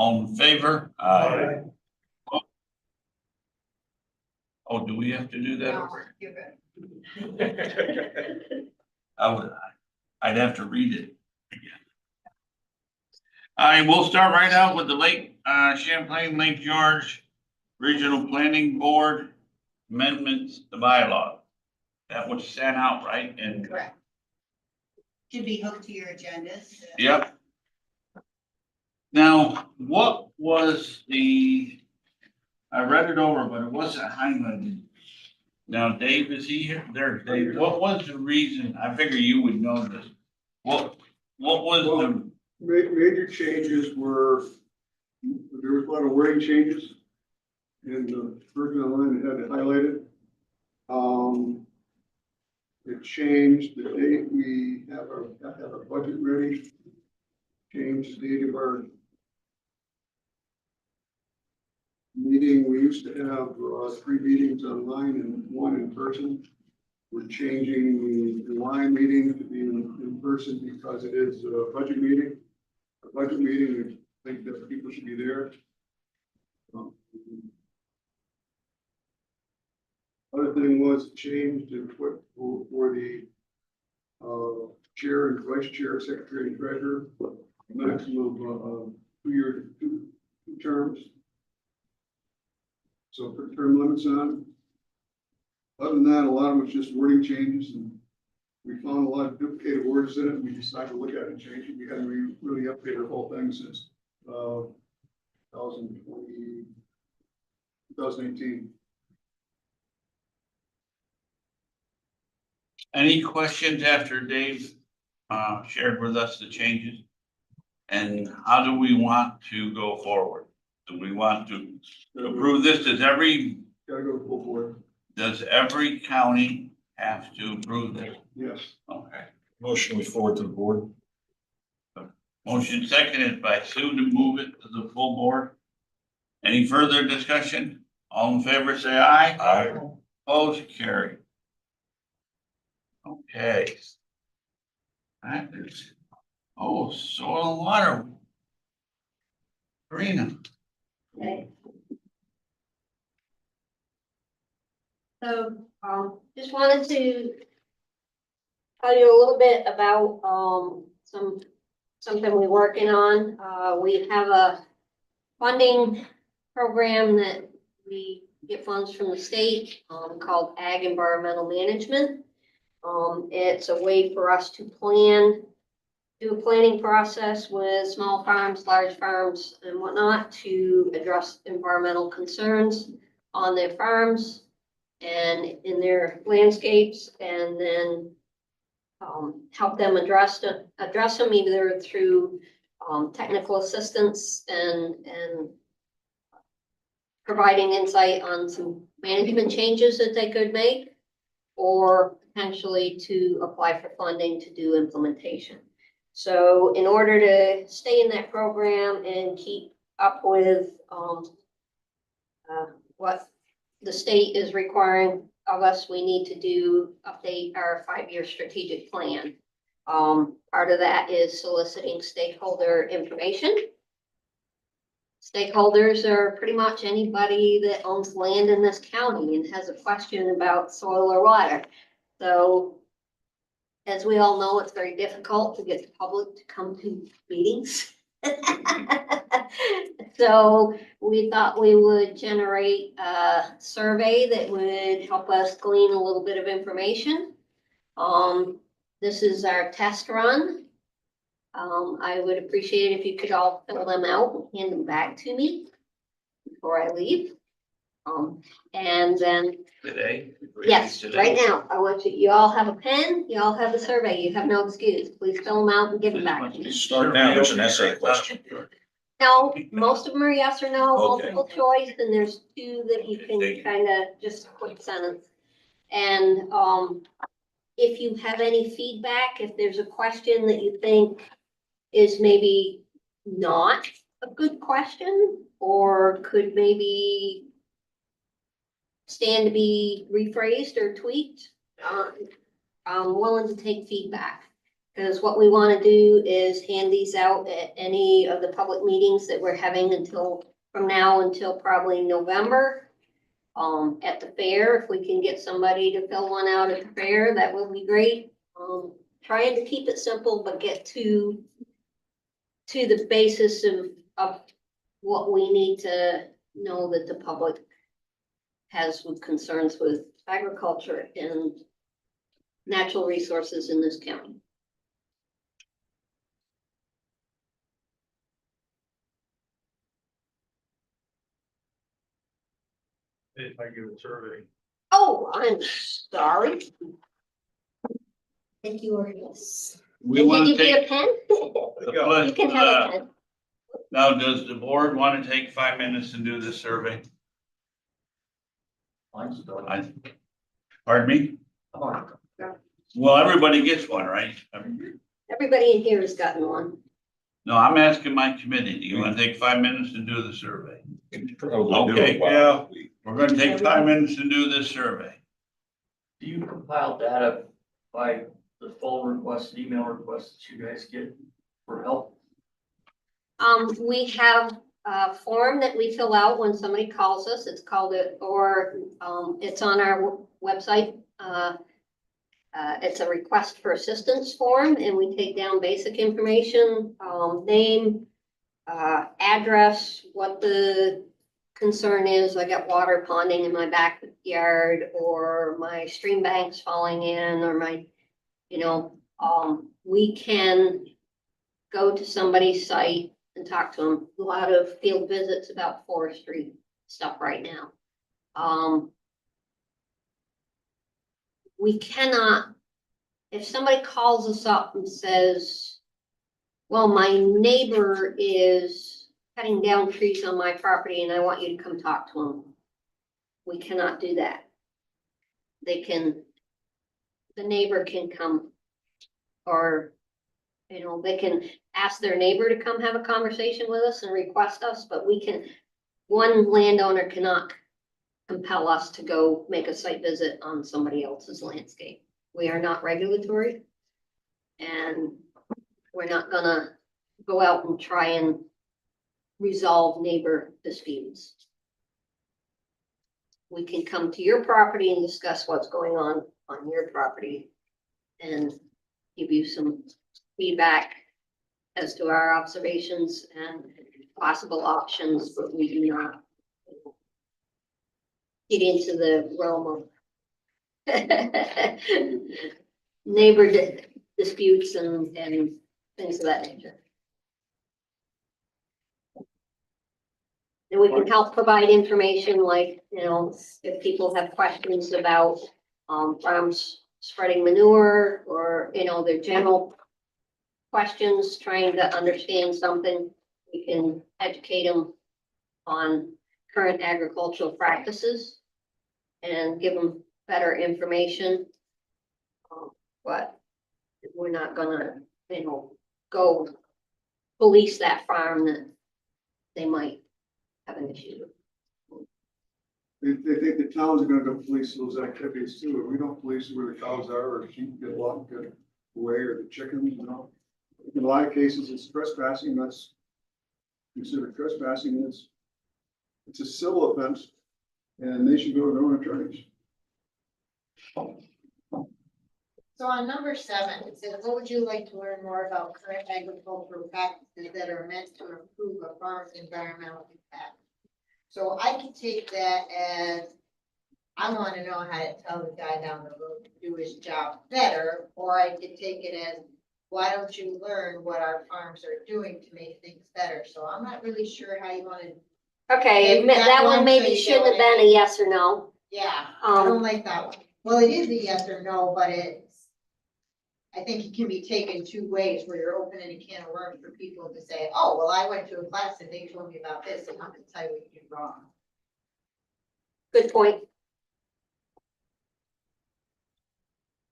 All in favor? Aye. Oh, do we have to do that? No, over? you're good. I'd have to read it again. All right, we'll start right out with the Champlain Lake George Regional Planning Board amendments, the bylaw. That was sent out, right? And, Correct. Should be hooked to your agendas. yep. Now, what was I read it over, but it wasn't highlighted. Now, Dave, is he here? There's Dave. What was the reason? I figure you would know this. What was the, Major changes were, there was a lot of wording changes. And the person online had to highlight it. It changed the date we have our budget ready. Changed the date of our meeting. We used to have 3 meetings online and 1 in person. We're changing the line meeting to be in person because it is a budget meeting. A budget meeting, I think that people should be there. Other thing was changed to put for the chair and vice chair, secretary and treasurer, maximum of 2 terms. So put term limits on. Other than that, a lot of it was just wording changes, and we found a lot of duplicated words in it, and we decided to look at it and change it. We hadn't really updated the whole thing since 2018. any questions after Dave shared with us the changes? And how do we want to go forward? Do we want to approve this? Gotta go full board. Does every county have to approve this? Yes. Okay. Motion we forward to the board. Motion seconded by Sue to move it to the full board. Any further discussion? All in favor, say aye. Aye. Opposed, carry. Okay. That is, soil and water. Karina. Okay. So, just wanted to tell you a little bit about, something we're working on. We have a funding program that we get funds from the state, called Ag Environmental Management. It's a way for us to do a planning process with small farms, large farms and whatnot to address environmental concerns on their farms and in their landscapes, and then help them address them either through technical assistance and providing insight on some management changes that they could make, or potentially to apply for funding to do implementation. So in order to stay in that program and keep up with what the state is requiring of us, we need to update our 5-year strategic plan. Part of that is soliciting stakeholder information. Stakeholders are pretty much anybody that owns land in this county and has a question about soil or water. So as we all know, it's very difficult to get the public to come to meetings. So we thought we would generate a survey that would help us glean a little bit of information. This is our test run. I would appreciate it if you could all fill them out and hand them back to me before I leave. And then, Today? yes, Today? right now, I want you all have a pen, you all have the survey, you have no excuse. Please fill them out and give them back to me. Start now, there's an essay question. No, most of them are yes or no, Okay. multiple choice, and there's 2 that you can kind of just a quick sentence. And, if you have any feedback, if there's a question that you think is maybe not a good question, or could maybe stand to be rephrased or tweaked, I'm willing to take feedback. Because what we want to do is hand these out at any of the public meetings that we're having from now until probably November. At the fair, if we can get somebody to fill one out at the fair, that would be great. Trying to keep it simple, but get to the basis of what we need to know that the public has with concerns with agriculture and natural resources in this county. If I give a survey. Oh, I'm sorry. Thank you, Orvis. We Did want you to get take a pen? the You can have a pen. now, does the board want to take 5 minutes and do this survey? Mine's done. Pardon me? I'm on it. Well, everybody gets one, right? Everybody in here has gotten one. No, I'm asking my committee. Do you want to take 5 minutes and do the survey? Probably do Okay, it while yeah. we- We're gonna take 5 minutes and do this survey. Do you compile data by the phone requests, email requests that you guys get for help? We have a form that we fill out when somebody calls us. It's called it's on our website. It's a request for assistance form, and we take down basic information, name, address, what the concern is. I got water ponding in my backyard, or my stream bank's falling in, or we can go to somebody's site and talk to them. A lot of field visits about forestry stuff right now. We cannot, if somebody calls us up and says, well, my neighbor is cutting down trees on my property and I want you to come talk to them, we cannot do that. The neighbor can come, or, they can ask their neighbor to come have a conversation with us and request us, but one landowner cannot compel us to go make a site visit on somebody else's landscape. We are not regulatory, and we're not gonna go out and try and resolve neighbor disputes. We can come to your property and discuss what's going on your property and give you some feedback as to our observations and possible options, but we do not get into the realm of neighbor disputes and things of that nature. And we can help provide information like, if people have questions about farms spreading manure, or, their general questions, trying to understand something, we can educate them on current agricultural practices and give them better information. But we're not gonna, go police that farm that they might have an issue with. They think the towns are gonna go police those activities too. If we don't police where the cows are, or sheep get locked away, or the chickens, In a lot of cases, it's trespassing, that's considered trespassing, and it's a civil offense, and they should go to their own attorneys. So on number 7, it says, what would you like to learn more about current agricultural practices that are meant to improve a farm's environmental impact? So I could take that as, I want to know how to tell the guy down the road to do his job better, or I could take it as, why don't you learn what our farms are doing to make things better? So I'm not really sure how you want to. Okay, Maybe that that one one, maybe so you shouldn't have know been a yes or no. Yeah, I don't like that one. Well, it is a yes or no, but I think it can be taken 2 ways, where you're opening a can of worms for people to say, oh, well, I went to a class and they told me about this, and I'm gonna tell you what you did wrong. Good point.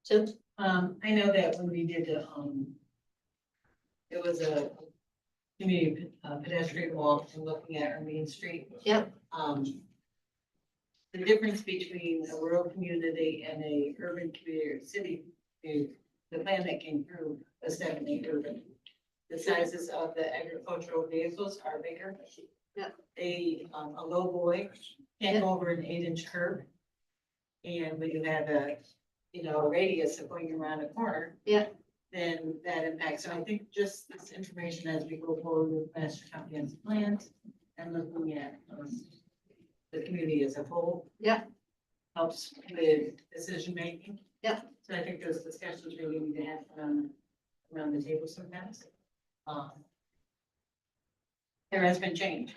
So, I know that when we did it was a community pedestrian walk and looking at our main street. Yep. The difference between a rural community and a urban community or city community the plan that came through was definitely urban. The sizes of the agricultural vehicles are bigger. Yeah. A low boy can't go over an 8-inch curb. And when you have a radius of going around a corner. Yeah. Then that impacts, so I think just this information as we go forward with master comprehensive plans and looking at the community as a whole. Yeah. Helps with decision making. Yeah. So I think those discussions really need to happen around the table sometimes. There has been change.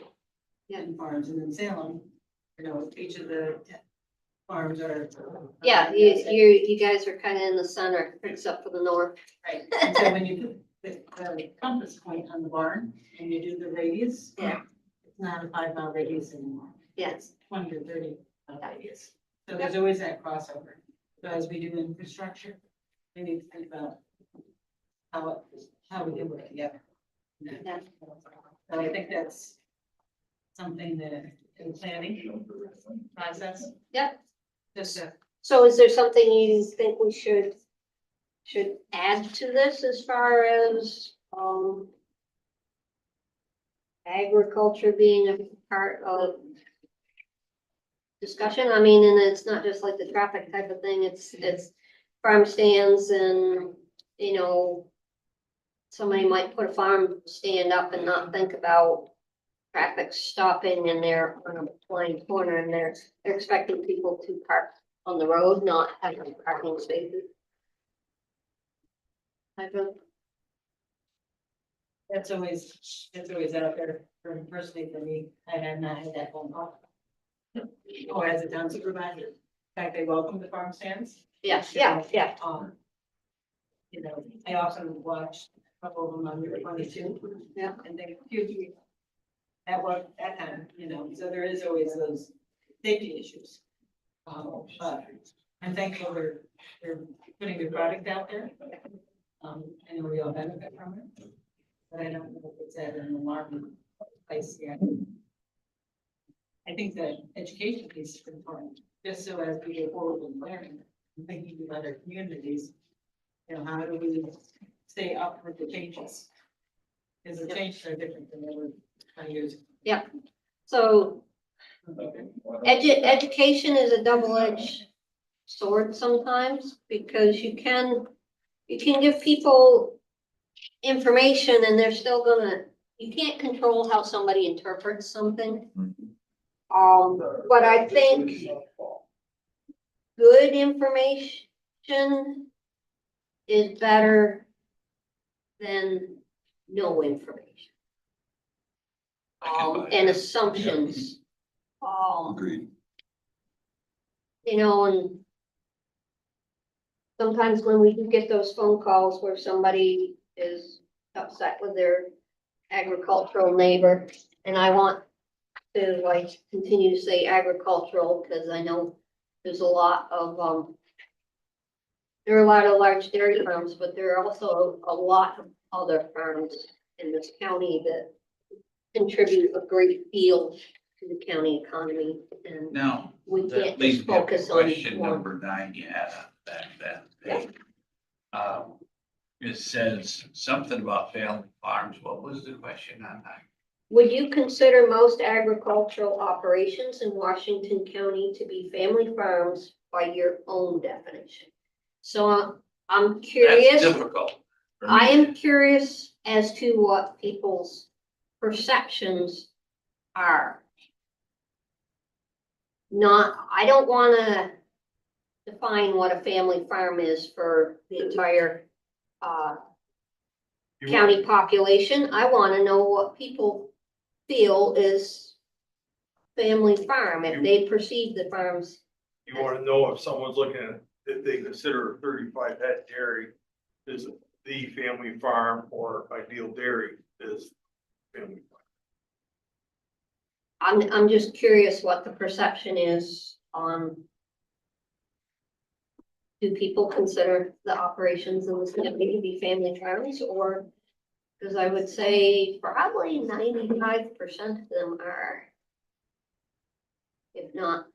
Yeah. In farms and in Salem, each of the farms are. Yeah, you guys are kind of in the center, except for the north. Right, and so when you put the compass point on the barn and you do the radius. Yeah. It's not a 5-mile radius anymore. Yeah. It's 20 or 30 mile radius. So there's always that crossover. So as we do infrastructure, we need to think about how we can work together. Yeah. So I think that's something that in planning process. Yep. Just So is there something you think we should add to this as far as, agriculture being a part of discussion? I mean, and it's not just like the traffic type of thing, it's farm stands and, somebody might put a farm stand up and not think about traffic stopping and they're on a blind corner and they're expecting people to park on the road, not having parking spaces. That's always out there personally for me. I have not had that phone call. Or as a town supervisor, in fact, they welcome the farm stands. Yeah. I often watch a couple of them on Route 22. Yeah. And they usually at work that time, so there is always those safety issues. But I'm thankful they're putting the product out there. I know we all benefit from it, but I don't know if it's at an alarming place yet. I think that education piece is important, just so as we go forward with learning, and thinking of other communities, how do we stay up with the changes? Because the changes are different than they were 20 years ago. So education is a double-edged sword sometimes, because you can give people information and they're still you can't control how somebody interprets something. But I think good information is better than no information. And assumptions. Agreed. And sometimes when we do get those phone calls where somebody is upset with their agricultural neighbor, and I want to continue to say agricultural, because I know there's a lot of, there are a lot of large dairy farms, but there are also a lot of other farms in this county that contribute a great deal to the county economy, and Now, we that can't leads just me to focus on question one. number 9 you had on that page. It says something about family farms. What was the question on that? Would you consider most agricultural operations in Washington County to be family farms by your own definition? So I'm That's curious, difficult. for me I am to- curious as to what people's perceptions are. I don't wanna define what a family farm is for the entire, county population. I wanna know what people feel is family farm, if they perceive the farms. You wanna know if someone's looking at, if they consider a 35 head dairy is the family farm, or Ideal Dairy is family farm. I'm just curious what the perception is on. Do people consider the operations in this county to be family farms, or? Because I would say probably 95% of them are. If not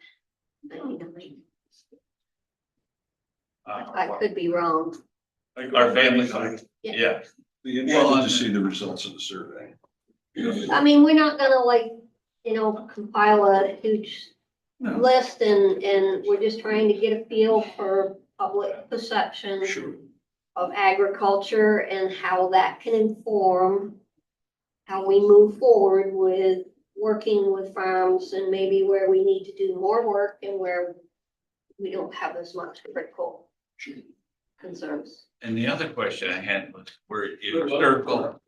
99. I could be wrong. Our family farm, yeah. Be Well, interested to see the results of the survey. I mean, we're not gonna like, compile a huge No. list and we're just trying to get a feel for public perception Sure. of agriculture and how that can inform how we move forward with working with farms and maybe where we need to do more work and where we don't have as much critical concerns. And the other question I had was where you circle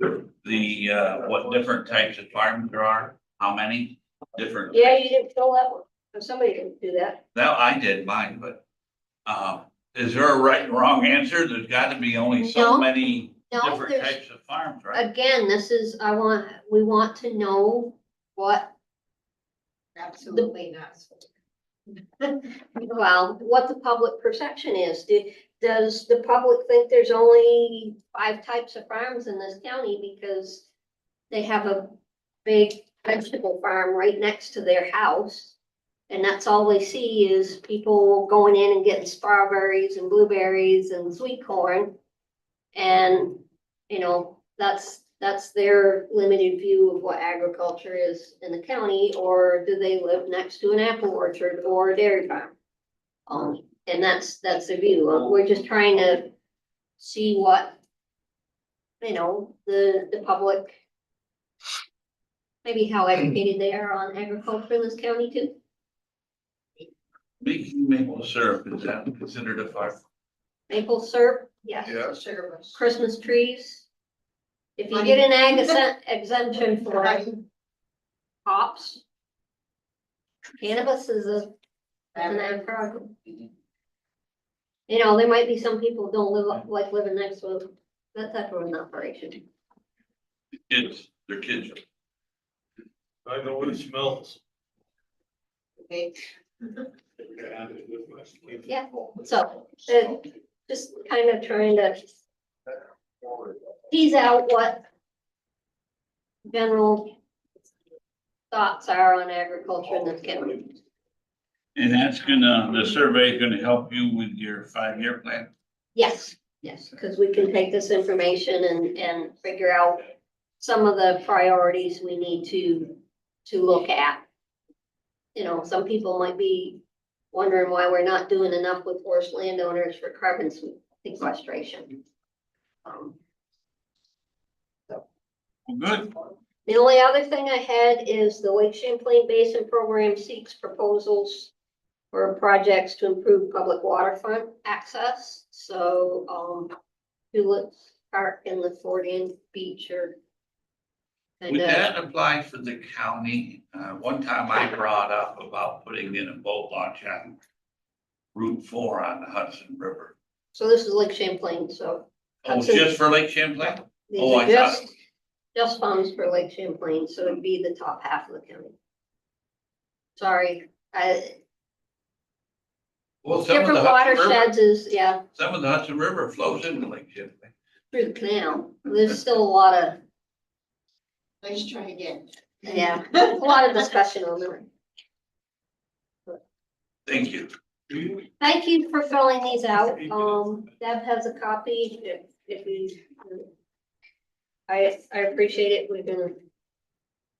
the, what different types of farms there are, how many different? Yeah, you didn't fill that one. Or somebody didn't do that. Now, I did mine, but, is there a right and wrong answer? There's gotta be only so No. many No, different there's- types of farms, right? Again, we want to know what, Absolutely not. well, what the public perception is. Does the public think there's only 5 types of farms in this county because they have a big vegetable farm right next to their house? And that's all they see is people going in and getting strawberries and blueberries and sweet corn. And, that's their limited view of what agriculture is in the county, or do they live next to an apple orchard or a dairy farm? And that's the view. We're just trying to see what, the public, maybe how educated they are on agriculture in this county too. Making maple syrup, is that considered a farm? Maple syrup, yes. Yeah. Sugar rush. Christmas trees. If you get an exemption for hops, cannabis is an ag product. There might be some people who don't like living next to that type of an operation. Their kids. I know what it smells. Okay. Yeah, so just kind of trying to tease out what general thoughts are on agriculture in this county. And the survey is gonna help you with your 5-year plan? Yes, because we can take this information and figure out some of the priorities we need to look at. Some people might be wondering why we're not doing enough with forest landowners for carbon sequestration. Well, good. The only other thing I had is the Lake Champlain Basin Program seeks proposals for projects to improve public waterfront access. So, Hewlett Park and the Fordian Beach are Would kind of, that apply for the county? One time I brought up about putting in a boat launch on Route 4 on the Hudson River. so this is Lake Champlain, so Oh, Hudson- just for Lake Champlain? these Oh, are I thought, just funds for Lake Champlain, so it'd be the top half of the county. Sorry, well, some of different the Hudson River, watersheds is, yeah, some of the Hudson River flows into Lake Champlain. through the canal. There's still a lot of, Let's try again. yeah, a lot of discussion on that. Thank you. Thank you for filling these out. Deb has a copy if we. I appreciate it.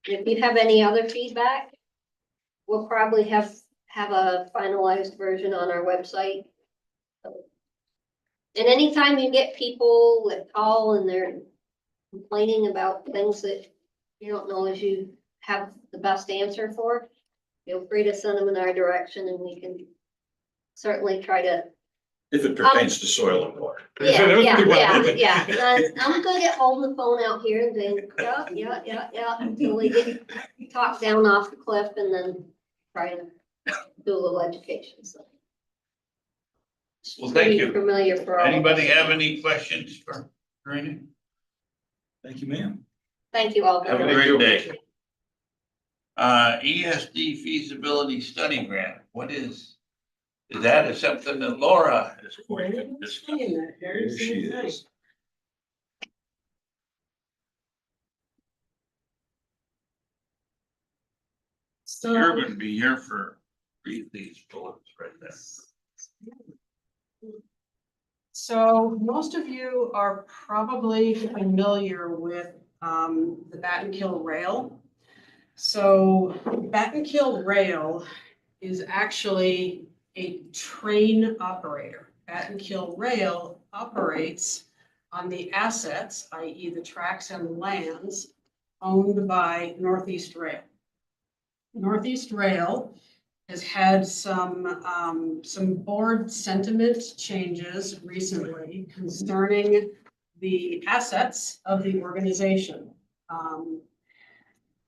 If you have any other feedback, we'll probably have a finalized version on our website. And anytime you get people that call and they're complaining about things that you don't know as you have the best answer for, feel free to send them in our direction and we can certainly try to. If it pertains to soil and water. Yeah. I'm good at holding the phone out here and saying, yeah, until we get talked down off the cliff and then try to do a little education, so. Well, thank you. Familiar for all. of us. Anybody have any questions for Karina? Thank you, ma'am. Thank you all. Have a very much. great day. ESD feasibility study grant, what is that something that Laura is going to discuss? Here she is. You're gonna be here for read these bullets right there. So most of you are probably familiar with the Battenkill Rail. So Battenkill Rail is actually a train operator. Battenkill Rail operates on the assets, i.e. the tracks and lands owned by Northeast Rail. Northeast Rail has had some board sentiment changes recently concerning the assets of the organization.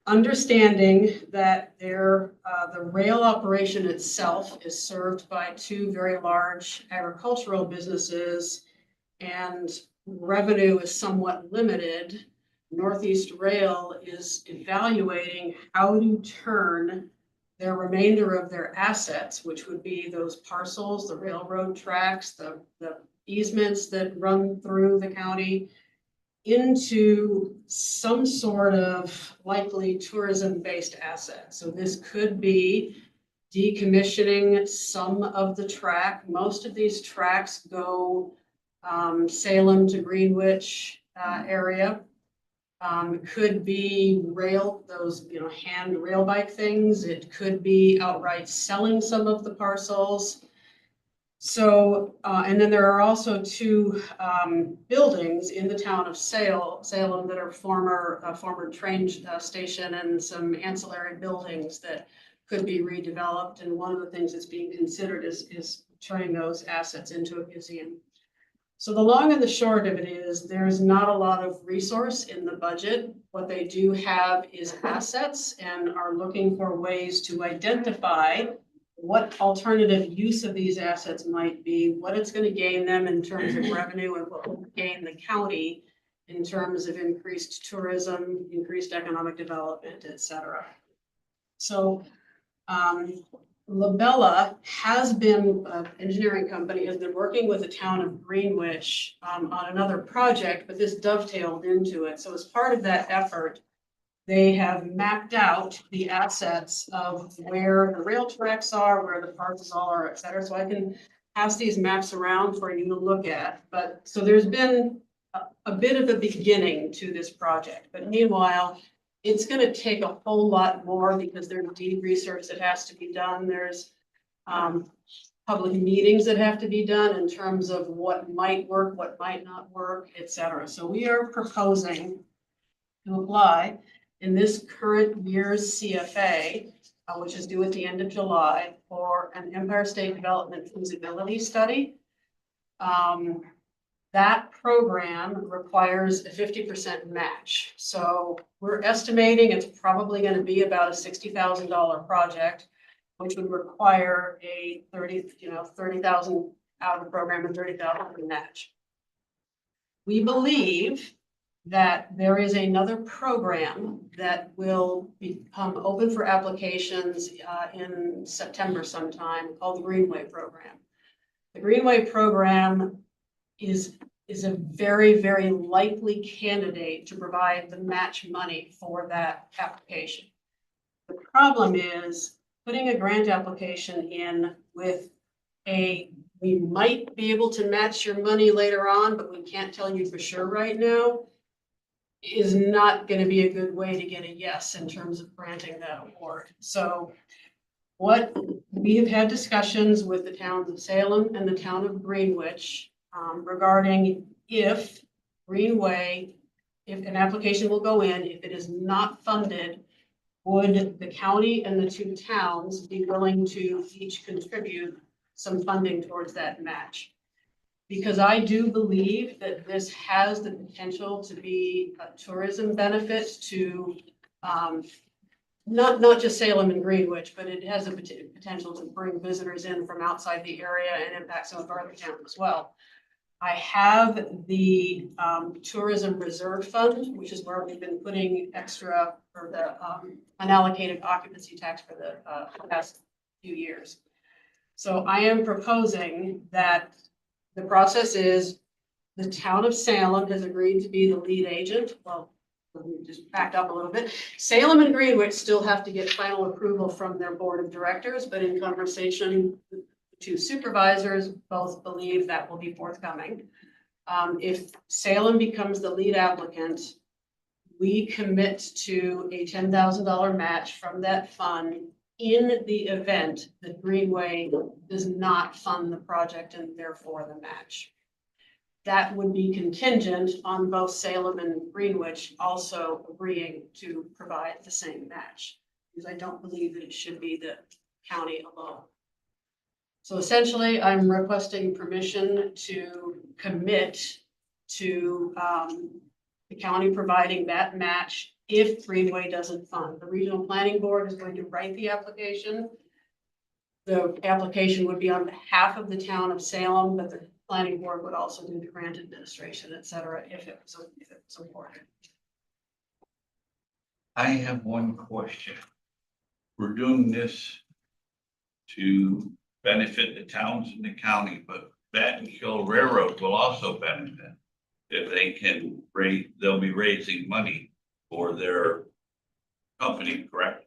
Understanding that the rail operation itself is served by two very large agricultural businesses and revenue is somewhat limited, Northeast Rail is evaluating how to turn their remainder of their assets, which would be those parcels, the railroad tracks, the easements that run through the county, into some sort of likely tourism-based asset. So this could be decommissioning some of the track. Most of these tracks go Salem to Greenwich area. Could be those, hand rail bike things. It could be outright selling some of the parcels. So, and then there are also two buildings in the town of Salem that are former train station and some ancillary buildings that could be redeveloped. And one of the things that's being considered is turning those assets into a museum. So the long and the short of it is there's not a lot of resource in the budget. What they do have is assets and are looking for ways to identify what alternative use of these assets might be, what it's going to gain them in terms of revenue, and what will gain the county in terms of increased tourism, increased economic development, et cetera. So Labella has been, an engineering company, has been working with the town of Greenwich on another project, but this dovetailed into it. So as part of that effort, they have mapped out the assets of where the rail tracks are, where the parcels are, et cetera. So I can pass these maps around for you to look at. But so there's been a bit of a beginning to this project, but meanwhile, it's going to take a whole lot more because there's deep research that has to be done. There's public meetings that have to be done in terms of what might work, what might not work, et cetera. So we are proposing to apply in this current year's CFA, which is due at the end of July, for an Empire State Development feasibility study. That program requires a 50% match. So we're estimating it's probably going to be about a $60,000 project, which would require a 30,000 out of the program and 30,000 match. We believe that there is another program that will become open for applications in September sometime, called the Greenway Program. The Greenway Program is a very, very likely candidate to provide the match money for that application. The problem is putting a grant application in with we might be able to match your money later on, but we can't tell you for sure right now, is not going to be a good way to get a yes in terms of granting that award. So what we have had discussions with the towns of Salem and the town of Greenwich regarding if Greenway, if an application will go in, if it is not funded, would the county and the two towns be willing to each contribute some funding towards that match? Because I do believe that this has the potential to be a tourism benefit to not just Salem and Greenwich, but it has a potential to bring visitors in from outside the area and impact some of our other towns as well. I have the tourism reserve fund, which is where we've been putting extra for the unallocated occupancy tax for the past few years. So I am proposing that the process is the town of Salem has agreed to be the lead agent. Well, let me just back up a little bit. Salem and Greenwich still have to get final approval from their board of directors, but in conversation with the two supervisors both believe that will be forthcoming. If Salem becomes the lead applicant, we commit to a $10,000 match from that fund in the event that Greenway does not fund the project and therefore the match. That would be contingent on both Salem and Greenwich also agreeing to provide the same match. Because I don't believe that it should be the county alone. So essentially, I'm requesting permission to commit to the county providing that match if Greenway doesn't fund. The regional planning board is going to write the application. The application would be on behalf of the town of Salem, but the planning board would also do the grant administration, et cetera, if it was awarded. I have one question. We're doing this to benefit the towns in the county, but Batten Hill Railroad will also benefit. If they can raise, they'll be raising money for their company, correct?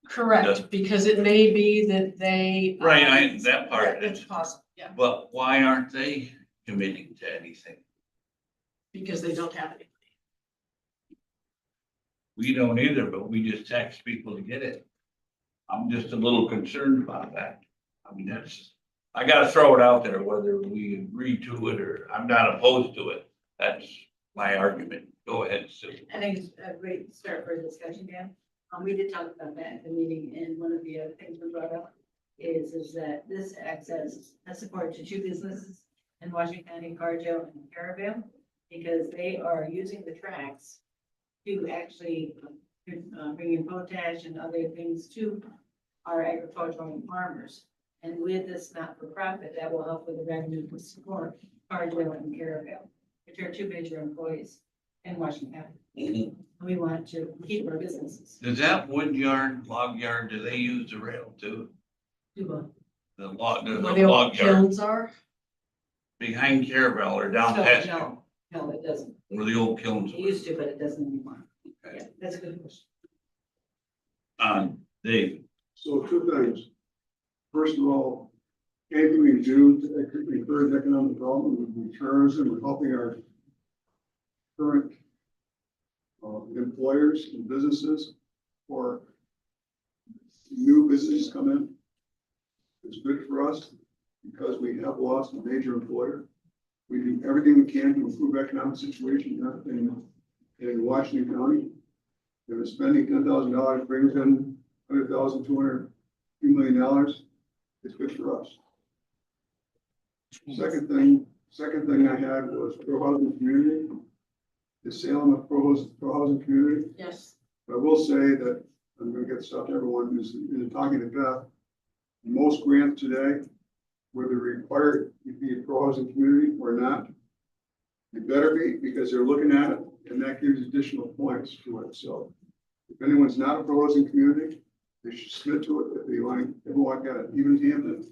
Correct, because it may be that they. Right, that part. It's possible, yeah, But why aren't they committing to anything? because they don't have any. We don't either, but we just tax people to get it. I'm just a little concerned about that. I mean, I gotta throw it out there, whether we agree to it or I'm not opposed to it. That's my argument. Go ahead, Sue. I think it's a great start for a discussion, Dan. We did talk about that at the meeting, and one of the other things we brought up is that this access has support to two businesses in Washington County, Cargill and Caravel, because they are using the tracks to actually bring in potash and other things to our agricultural farmers. And with this not-for-profit, that will help with the revenue to support Cargill and Caravel, which are two major employees in Washington County. We want to keep our businesses. Does that wood yard, log yard, do they use the rail too? Do The log, the Where the old log yard kilns are, behind Caravel or down No, past no, no, it doesn't. where the old kilns It were? used to, but it doesn't anymore. Okay. Yeah, that's a good question. Dave, So two things. First of all, anything we do to encourage economic development would be tourism, we're helping our current employers and businesses, or new businesses come in. It's good for us because we have lost a major employer. We do everything we can to improve economic situation in Washington County. If spending $10,000 brings in $100,000, $200, $2 million, it's good for us. Second thing I had was pro-housing community. Is Salem a pro-housing community? yes, I will say that, I'm gonna get stuff to everyone who's talking to Beth. Most grants today, whether required to be a pro-housing community or not, it better be, because they're looking at it, and that gives additional points to it. So if anyone's not a pro-housing community, they should submit to it if they want, everyone got it, even Hampton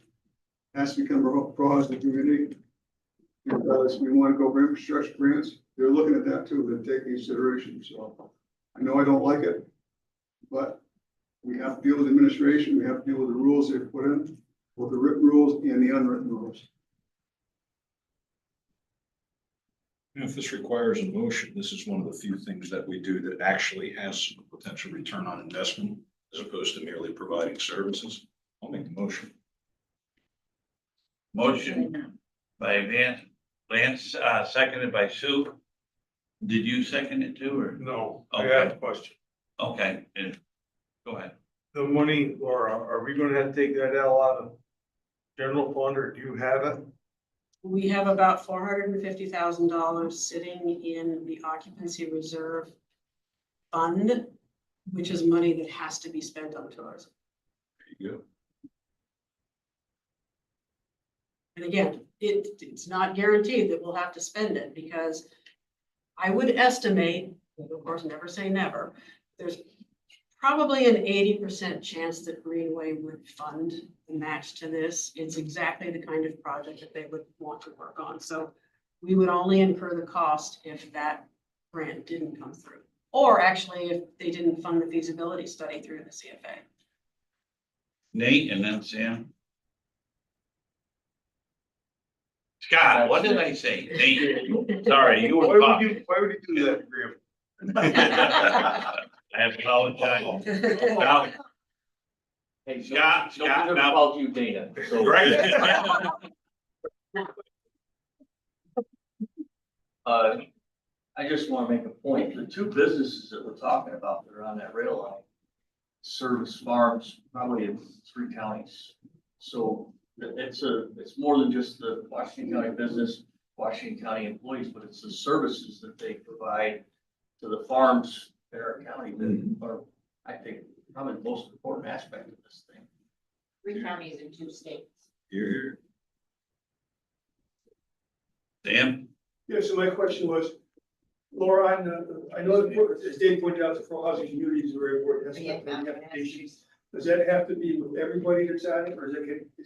has to become a pro-housing community. Because we want to go for infrastructure grants, they're looking at that too, to take into consideration. So I know I don't like it, but we have to deal with administration, we have to deal with the rules they've put in, both the written rules and the unwritten rules. If this requires a motion, this is one of the few things that we do that actually has a potential return on investment as opposed to merely providing services. I'll make the motion. motion by Lance, seconded by Sue. Did you second it too, or? No, I Okay. have a question. Okay, go ahead. The money, or are we gonna have to take that out of general fund, or do you have it? we have about $450,000 sitting in the occupancy reserve fund, which is money that has to be spent on tourism. There you go. And again, it's not guaranteed that we'll have to spend it, because I would estimate, of course, never say never, there's probably an 80% chance that Greenway would fund the match to this. It's exactly the kind of project that they would want to work on. So we would only incur the cost if that grant didn't come through. Or actually, if they didn't fund the feasibility study through the CFA. Nate and then Sam. Scott, what did I say? Nate, sorry, you Why were would talking. you, why would you do that, Graham? I apologize. Now, Hey, Scott, nobody's ever now- called you Dana, so. Right. I just wanna make a point, the two businesses that we're talking about that are on that rail line service farms probably in 3 counties. So it's more than just the Washington County business, Washington County employees, but it's the services that they provide to the farms in our county that are, I think, probably the most important aspect of this thing. 3 counties in 2 states. Here, Sam, Yeah, so my question was, Laura, I know, as Dave pointed out, the pro housing community is very important. That's Yeah, not for the not application. Does that have to be with everybody that's on it, or is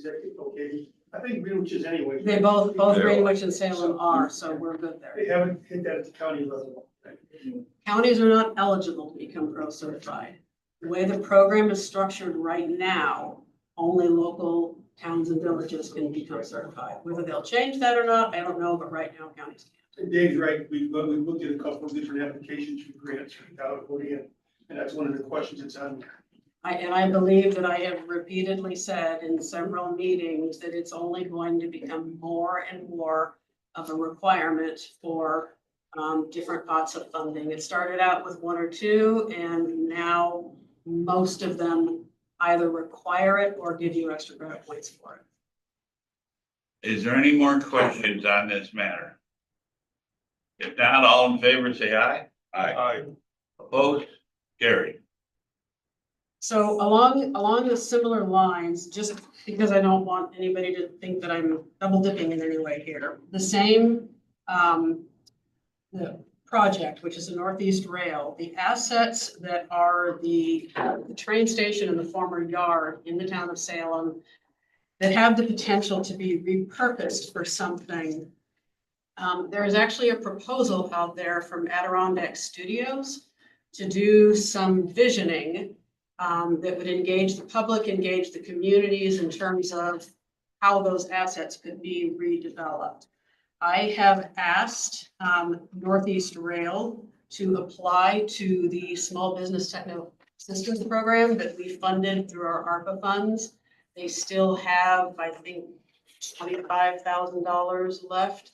that okay? I think Greenwich is anyway. They both Greenwich and Salem are, so we're good They there. haven't hit that at the county level. Counties are not eligible to become pro certified. The way the program is structured right now, only local towns and villages can become certified. Whether they'll change that or not, I don't know, but right now counties can. And Dave's right, we looked at a couple of different applications for grants from California, and that's one of the questions that's on there. I believe that I have repeatedly said in several meetings that it's only going to become more and more of a requirement for different pots of funding. It started out with 1 or 2, and now most of them either require it or give you extra credit points for it. is there any more questions on this matter? If not, all in favor, say aye. Aye. Opposed? Carried. So along the similar lines, just because I don't want anybody to think that I'm double dipping in any way here, the same the project, which is the Northeast Rail, the assets that are the train station and the former yard in the town of Salem that have the potential to be repurposed for something. There is actually a proposal out there from Adirondack Studios to do some visioning that would engage the public, engage the communities in terms of how those assets could be redeveloped. I have asked Northeast Rail to apply to the Small Business Technical Assistance Program that we funded through our ARPA funds. They still have, I think, $25,000 left.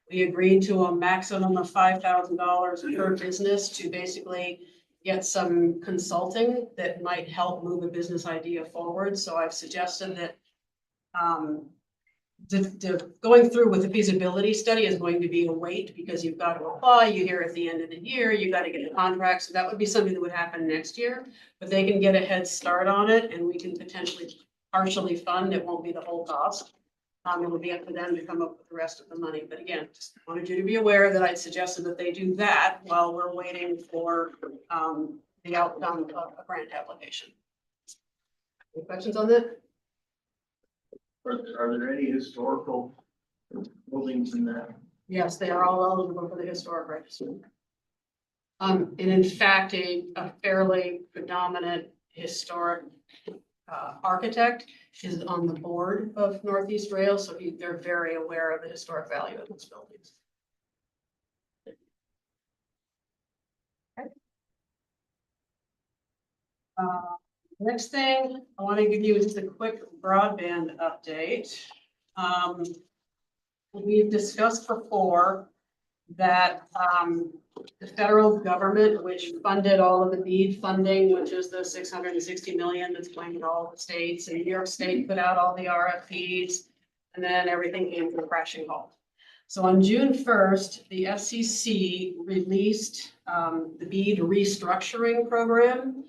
We agreed to a maximum of $5,000 per business to basically get some consulting that might help move a business idea forward. So I've suggested that going through with the feasibility study is going to be a wait because you've got to apply, you hear at the end of the year, you got to get the contract. So that would be something that would happen next year, but they can get a head start on it and we can potentially partially fund. It won't be the whole cost. It would be up to them to come up with the rest of the money. But again, just wanted you to be aware that I'd suggested that they do that while we're waiting for the outcome of a grant application. Any questions on that? Are there any historical buildings in that? Yes, they are all eligible for the historic register. And in fact, a fairly predominant historic architect is on the board of Northeast Rail, so they're very aware of the historic value of those buildings. Okay. Next thing I want to give you is just a quick broadband update. We've discussed before that the federal government, which funded all of the BEAD funding, which is the 660 million that's going to all the states, and New York State put out all the RFPs, and then everything came to a crashing halt. So on June 1st, the FCC released the BEAD restructuring program.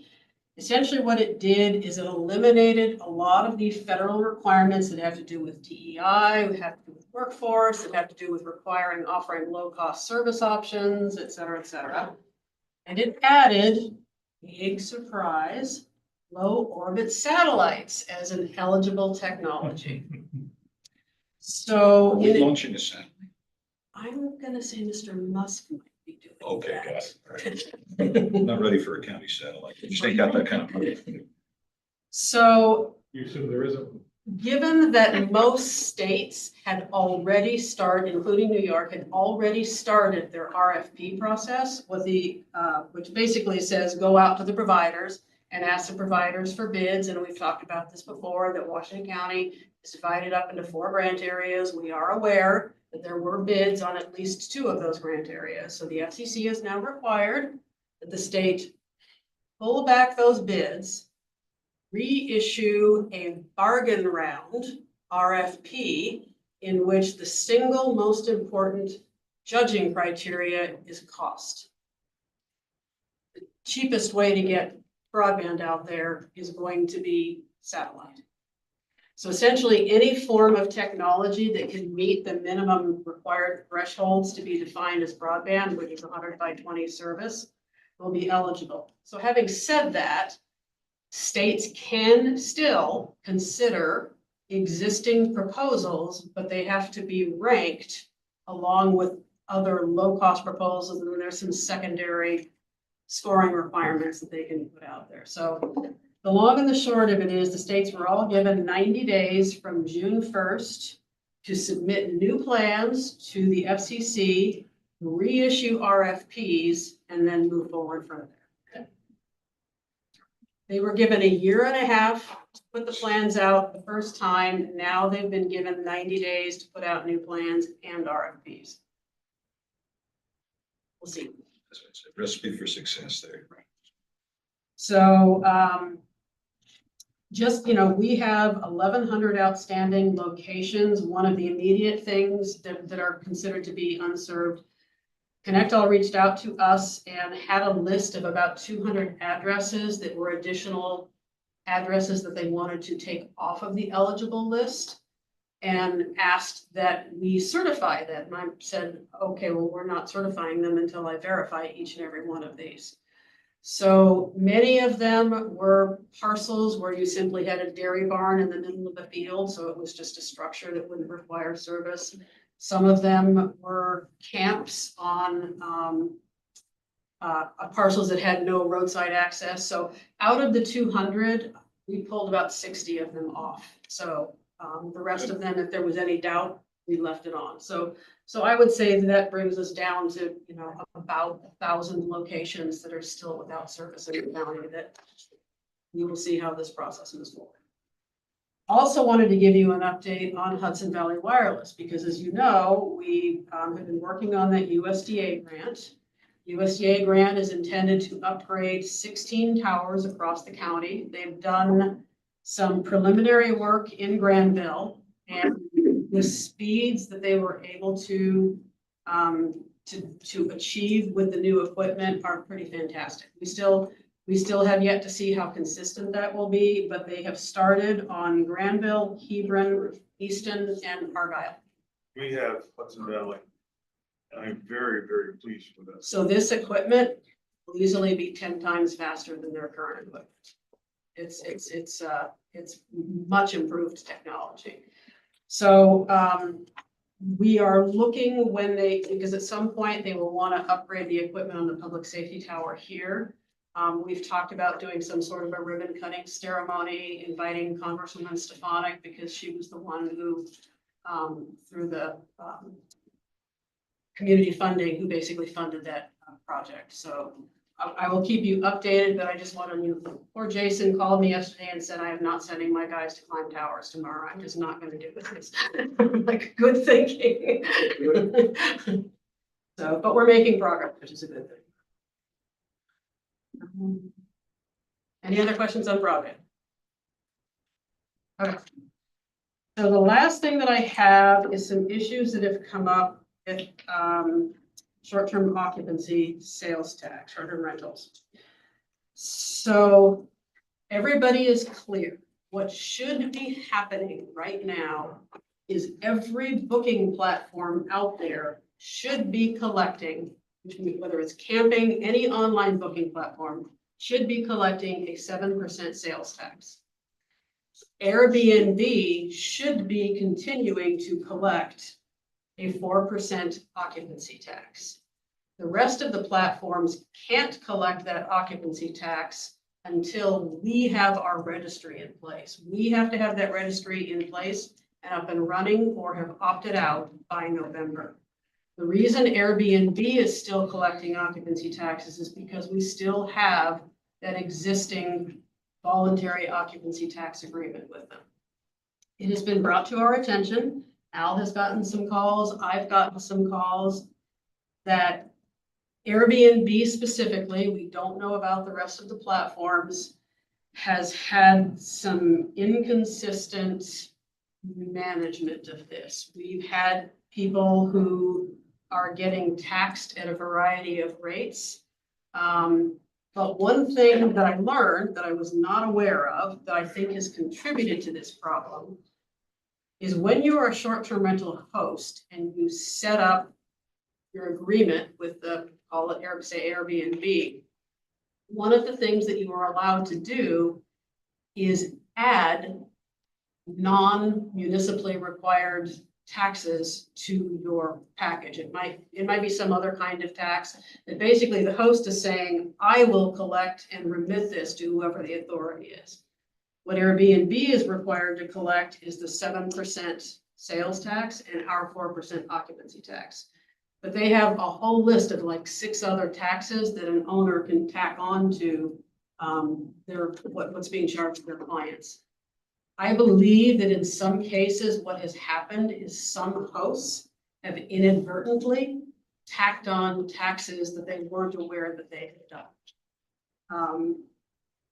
Essentially what it did is it eliminated a lot of the federal requirements that have to do with DEI, that have to do with workforce, that have to do with offering low-cost service options, et cetera, et cetera. And it added, big surprise, low orbit satellites as an eligible technology. So are we launching a satellite? I'm gonna say Mr. Musk might be doing that. Okay, got it. All right. Not ready for a county satellite. Just ain't got that kind of money. So You assume there isn't. given that most states had already started, including New York, had already started their RFP process, which basically says go out to the providers and ask the providers for bids, and we've talked about this before, that Washington County is divided up into 4 grant areas. We are aware that there were bids on at least 2 of those grant areas. So the FCC is now required that the state pull back those bids, reissue a bargain round RFP in which the single most important judging criteria is cost. The cheapest way to get broadband out there is going to be satellite. So essentially, any form of technology that can meet the minimum required thresholds to be defined as broadband, which is 100 by 20 service, will be eligible. So having said that, states can still consider existing proposals, but they have to be ranked along with other low-cost proposals, and then there's some secondary scoring requirements that they can put out there. So the long and the short of it is the states were all given 90 days from June 1st to submit new plans to the FCC, reissue RFPs, and then move forward from there. They were given a year and a half to put the plans out the first time. Now they've been given 90 days to put out new plans and RFPs. We'll see. It's a recipe for success there. So just, we have 1,100 outstanding locations. One of the immediate things that are considered to be unserved. ConnectAll reached out to us and had a list of about 200 addresses that were additional addresses that they wanted to take off of the eligible list and asked that we certify that. And I said, okay, well, we're not certifying them until I verify each and every one of these. So many of them were parcels where you simply had a dairy barn in the middle of the field. So it was just a structure that wouldn't require service. Some of them were camps on parcels that had no roadside access. So out of the 200, we pulled about 60 of them off. So the rest of them, if there was any doubt, we left it on. So I would say that brings us down to, about 1,000 locations that are still without service in the county that we will see how this process moves forward. Also wanted to give you an update on Hudson Valley Wireless, because as you know, we have been working on that USDA grant. USDA grant is intended to upgrade 16 towers across the county. They've done some preliminary work in Granville, and the speeds that they were able to achieve with the new equipment are pretty fantastic. We still have yet to see how consistent that will be, but they have started on Granville, Hebron, Easton, and Argyle. We have Hudson Valley. I'm very, very pleased with this. So this equipment will easily be 10 times faster than their current equipment. It's much improved technology. So we are looking because at some point they will want to upgrade the equipment on the public safety tower here. We've talked about doing some sort of a ribbon cutting ceremony, inviting Congresswoman Stefanik, because she was the one who, through the community funding, who basically funded that project. So I will keep you updated, but I just want to, poor Jason called me yesterday and said, I am not sending my guys to climb towers tomorrow. I'm just not going to do this. Like, good thinking. So, but we're making progress, which is a good thing. Any other questions on broadband? Okay. So the last thing that I have is some issues that have come up with short-term occupancy sales tax, short-term rentals. So everybody is clear. What should be happening right now is every booking platform out there should be collecting, whether it's camping, any online booking platform, should be collecting a 7% sales tax. Airbnb should be continuing to collect a 4% occupancy tax. The rest of the platforms can't collect that occupancy tax until we have our registry in place. We have to have that registry in place and up and running or have opted out by November. The reason Airbnb is still collecting occupancy taxes is because we still have that existing voluntary occupancy tax agreement with them. It has been brought to our attention. Al has gotten some calls, I've gotten some calls that Airbnb specifically, we don't know about the rest of the platforms, has had some inconsistent management of this. We've had people who are getting taxed at a variety of rates. But one thing that I learned that I was not aware of, that I think has contributed to this problem, is when you are a short-term rental host and you set up your agreement with the, call it, say Airbnb, one of the things that you are allowed to do is add non-municipally required taxes to your package. It might be some other kind of tax that basically the host is saying, I will collect and remit this to whoever the authority is. What Airbnb is required to collect is the 7% sales tax and our 4% occupancy tax. But they have a whole list of like 6 other taxes that an owner can tack on to what's being charged to their clients. I believe that in some cases, what has happened is some hosts have inadvertently tacked on taxes that they weren't aware that they had done.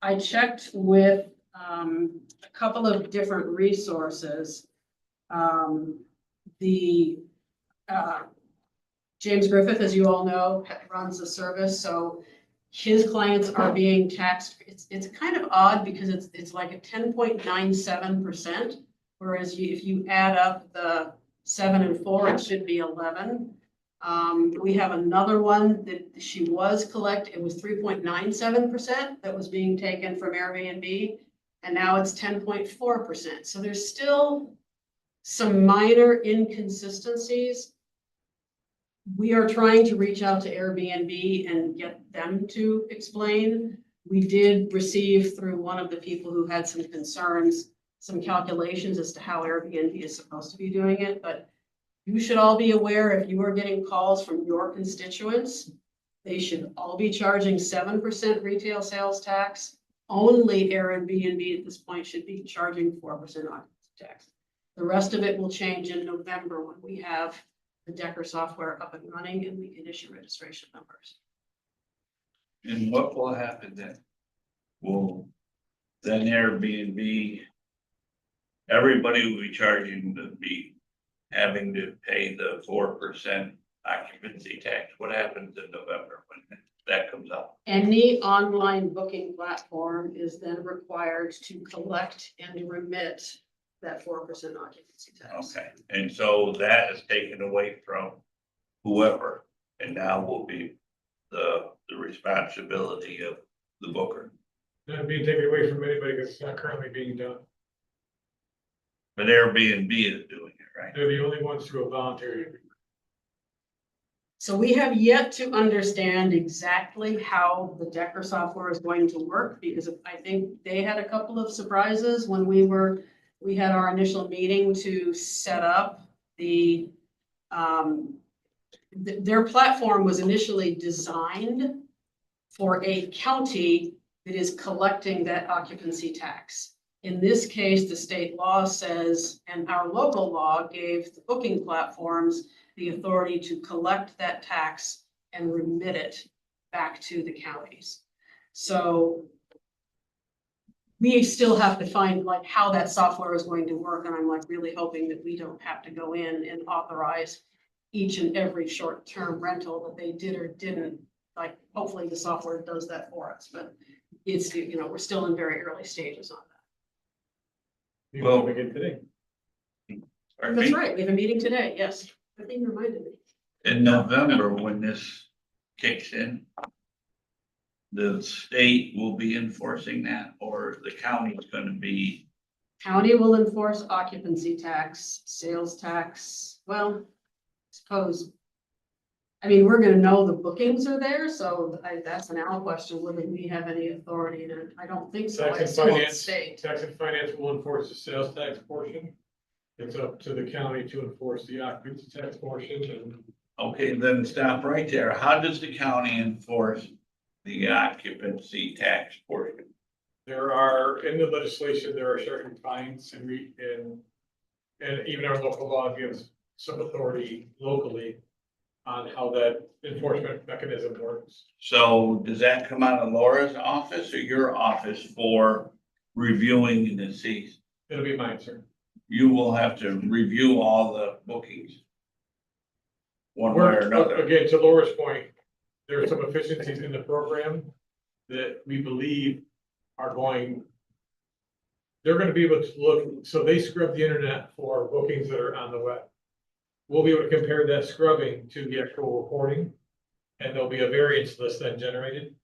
I checked with a couple of different resources. James Griffith, as you all know, runs the service, so his clients are being taxed. It's kind of odd because it's like a 10.97%, whereas if you add up the 7 and 4, it should be 11. We have another one that she was it was 3.97% that was being taken from Airbnb, and now it's 10.4%. So there's still some minor inconsistencies. We are trying to reach out to Airbnb and get them to explain. We did receive through one of the people who had some concerns, some calculations as to how Airbnb is supposed to be doing it, but you should all be aware if you are getting calls from your constituents, they should all be charging 7% retail sales tax. Only Airbnb at this point should be charging 4% occupancy tax. The rest of it will change in November when we have the Decker software up and running and we can issue registration numbers. And what will happen then? Will then Airbnb, everybody will be charging to be having to pay the 4% occupancy tax? What happens in November when that comes up? Any online booking platform is then required to collect and remit that 4% occupancy tax. Okay, and so that is taken away from whoever, and now will be the responsibility of the booker. Not being taken away from anybody because it's not currently being done. But Airbnb is doing it, right? They're the only ones through a voluntary agreement. So we have yet to understand exactly how the Decker software is going to work, because I think they had a couple of surprises when we had our initial meeting to set up their platform was initially designed for a county that is collecting that occupancy tax. In this case, the state law says, and our local law gave the booking platforms the authority to collect that tax and remit it back to the counties. So we still have to find like how that software is going to work. And I'm like really hoping that we don't have to go in and authorize each and every short-term rental that they did or didn't. Like, hopefully the software does that for us, but it's, we're still in very early stages on that. Well, We get today. That's right. We have a meeting today. Yes. I think you reminded me. In November, when this kicks in, the state will be enforcing that, or the county is gonna be? County will enforce occupancy tax, sales tax. Well, suppose I mean, we're gonna know the bookings are there, so that's an Al question, whether we have any authority to, I don't think so. I Tax and assume it's finance, state. tax and finance will enforce the sales tax portion. It's up to the county to enforce the occupancy tax portion and Okay, then stop right there. How does the county enforce the occupancy tax portion? there are, in the legislation, there are certain fines and and even our local law gives some authority locally on how that enforcement mechanism works. So does that come out of Laura's office or your office for reviewing the Cs? It'll be mine, sir. You will have to review all the bookings. One way or another. Again, to Laura's point, there are some efficiencies in the program that we believe are going. They're gonna be able to look, so they scrub the internet for bookings that are on the web. We'll be able to compare that scrubbing to the actual reporting, and there'll be a variance list then generated.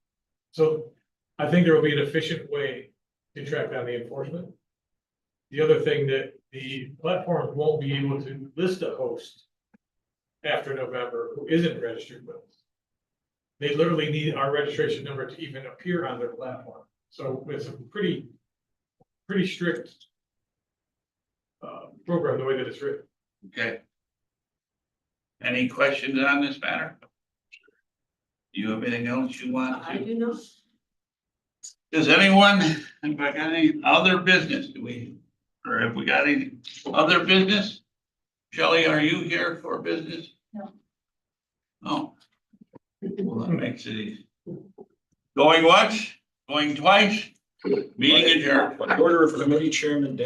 So I think there will be an efficient way to track down the enforcement. The other thing that the platforms won't be able to list a host after November who isn't registered with us. They literally need our registration number to even appear on their platform. So it's a pretty strict program, the way that it's written. Okay. Any questions on this matter? Do you have anything else you want I to? do not. Does anyone, have I got any other business? Do we, or have we got any other business? Shelley, are you here for business? No. Oh. Well, that makes it easy. Going once, going twice, meeting adjourned. Order of committee chairman